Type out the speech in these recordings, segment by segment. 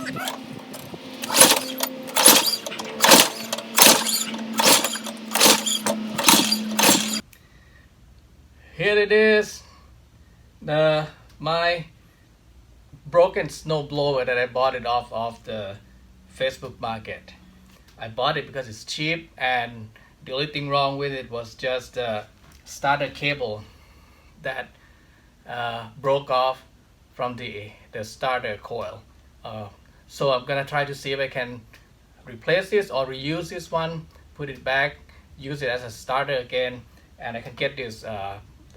Here it is, my broken snow blower that I bought it off of the Facebook market. I bought it because it's cheap, and the only thing wrong with it was just the starter cable that broke off from the starter coil. So I'm gonna try to see if I can replace this or reuse this one, put it back, use it as a starter again, and I can get this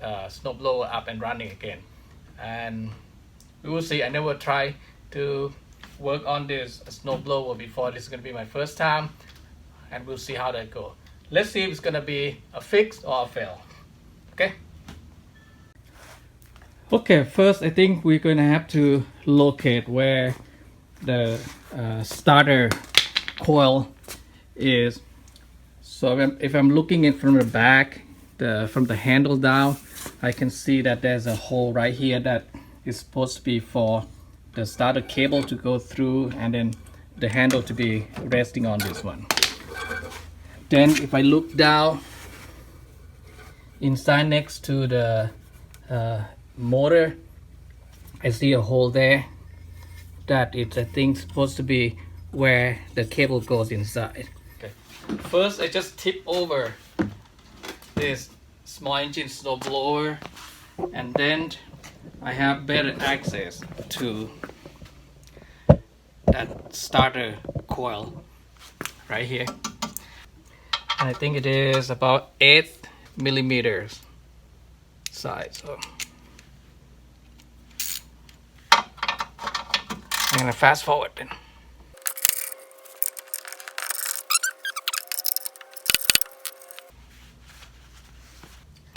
snowblower up and running again. And we will see. I never tried to work on this snowblower before. This is going to be my first time, and we'll see how that goes. Let's see if it's going to be a fix or a fail. Okay, first I think we're going to have to locate where the starter coil is. So if I'm looking in from the back, from the handle down, I can see that there's a hole right here that is supposed to be for the starter cable to go through, and then the handle to be resting on this one. Then if I look down inside next to the motor, I see a hole there that it's, I think, supposed to be where the cable goes inside. Okay. First I just tip over this small engine snowblower, and then I have better access to that starter coil right here, and I think it is about 8 millimeters size. So I'm gonna fast forward then.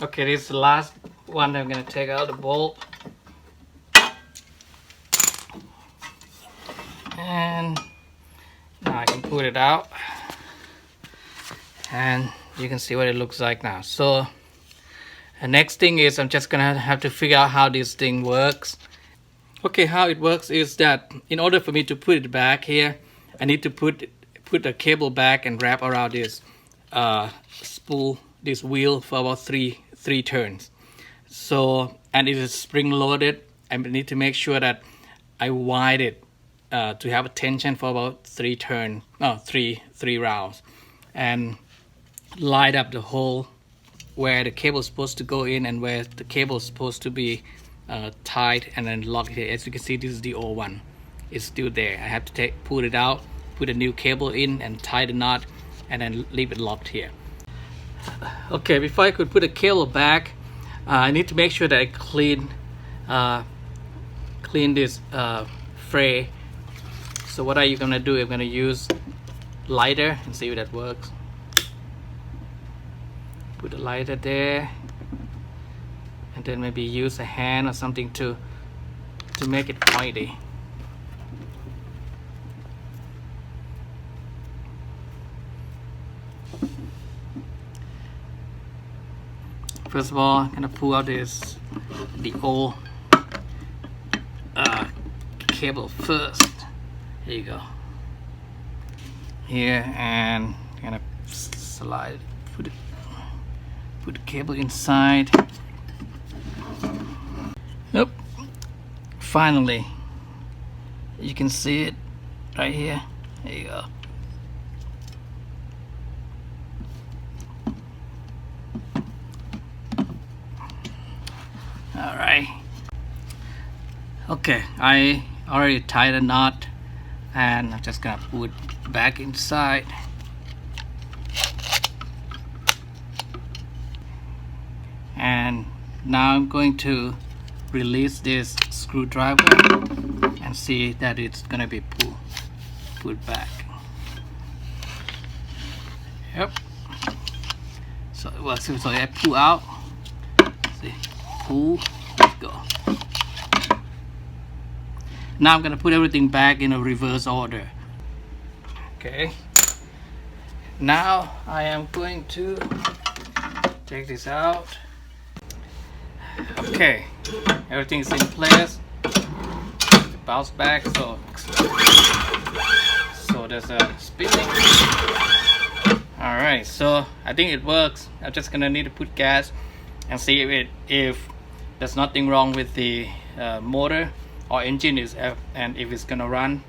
Okay, this is the last one. I'm gonna take out the bolt, and now I can put it out, and you can see what it looks like now. So the next thing is I'm just gonna have to figure out how this thing works. Okay, how it works is that in order for me to put it back here, I need to put the cable back and wrap around this spool, this wheel, for about three turns. So, and it is spring loaded. I need to make sure that I wide it to have a tension for about 3 rounds, and light up the hole where the cable is supposed to go in and where the cable is supposed to be tied, and then lock it here. As you can see, this is the old one. It's still there. I have to pull it out, put a new cable in, and tie the knot, and then leave it locked here. Okay, before I could put the cable back, I need to make sure that I clean this fray. So what are you gonna do? I'm gonna use lighter and see if that works. Put the lighter there, and then maybe use a hand or something to make it pointy. First of all, I'm gonna pull out the old cable first. Here you go. Here, and I'm gonna slide, put the cable inside. Nope. Finally, you can see it right here. There you go. Alright. Okay, I already tied a knot, and I'm just gonna put it back inside. And now I'm going to release this screwdriver and see that it's gonna be pulled back. Yep. So it works. So I pull out. See, pull. Let's go. Now I'm gonna put everything back in a reverse order. Okay. Now I am going to take this out. Okay, everything is in place. Bounce back, so there's a spinning. Alright, so I think it works. I'm just gonna need to put gas and see if there's nothing wrong with the motor or engine and if it's gonna run.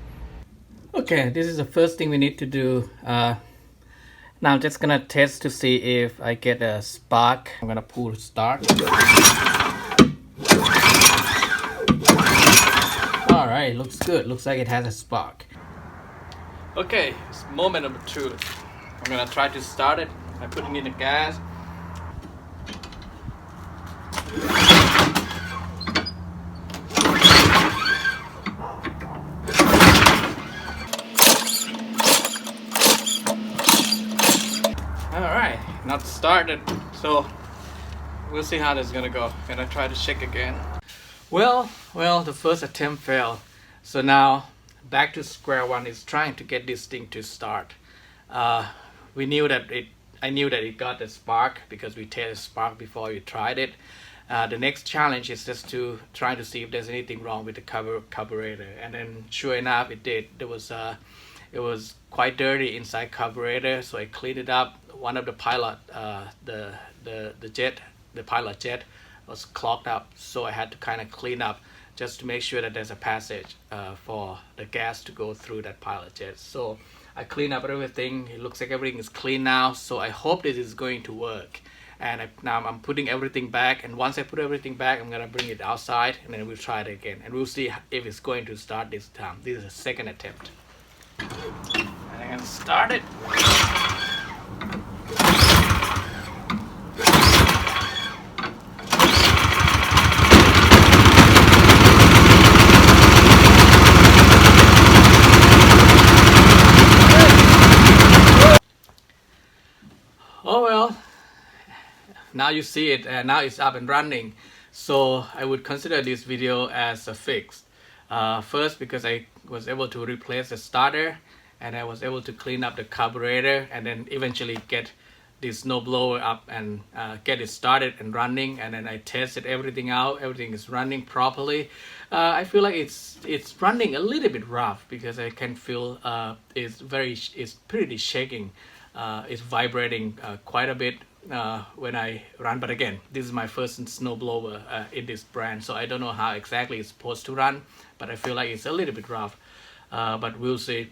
Okay, this is the first thing we need to do. Now I'm just gonna test to see if I get a spark. I'm gonna pull start. Alright, looks good. Looks like it has a spark. Okay, it's moment of truth. I'm gonna try to start it by putting in the gas. Alright, not started, so we'll see how this is gonna go. Gonna try to shake again. Well, the first attempt failed. So now back to square one is trying to get this thing to start. We knew that I knew that it got the spark because we tested spark before we tried it. The next challenge is just to try to see if there's anything wrong with the carburetor, and then sure enough it did. It was quite dirty inside carburetor, so I cleaned it up. One of the pilot the pilot jet was clogged up, so I had to kind of clean up just to make sure that there's a passage for the gas to go through that pilot jet. So I clean up everything. It looks like everything is clean now, so I hope this is going to work. And now I'm putting everything back, and once I put everything back, I'm gonna bring it outside and then we'll try it again, and we'll see if it's going to start this time. This is the second attempt. And I'm gonna start it. Oh well, now you see it, and now it's up and running. So I would consider this video as a fix. First, because I was able to replace the starter, and I was able to clean up the carburetor, and then eventually get this snowblower up and get it started and running. And then I tested everything out. Everything is running properly. I feel like it's running a little bit rough because I can feel it's pretty shaking. It's vibrating quite a bit when I run, but again, this is my first snowblower in this brand, so I don't know how exactly it's supposed to run, but I feel like it's a little bit rough, but we'll see.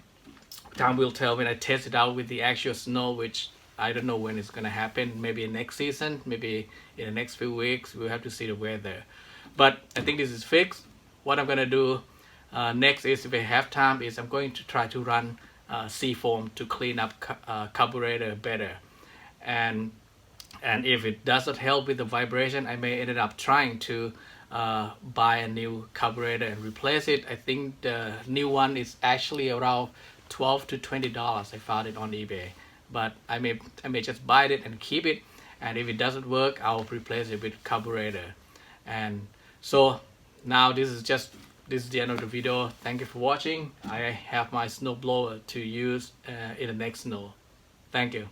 Time will tell when I test it out with the actual snow, which I don't know when it's gonna happen. Maybe next season, maybe in the next few weeks. We'll have to see the weather, but I think this is fixed. What I'm gonna do next is, if I have time, is I'm going to try to run seafoam to clean up carburetor better, and if it doesn't help with the vibration, I may end up trying to buy a new carburetor and replace it. I think the new one is actually around $12 to $20. I found it on eBay, but I may just buy it and keep it, and if it doesn't work, I'll replace it with carburetor. And so now this is the end of the video. Thank you for watching. I have my snowblower to use in the next snow. Thank you.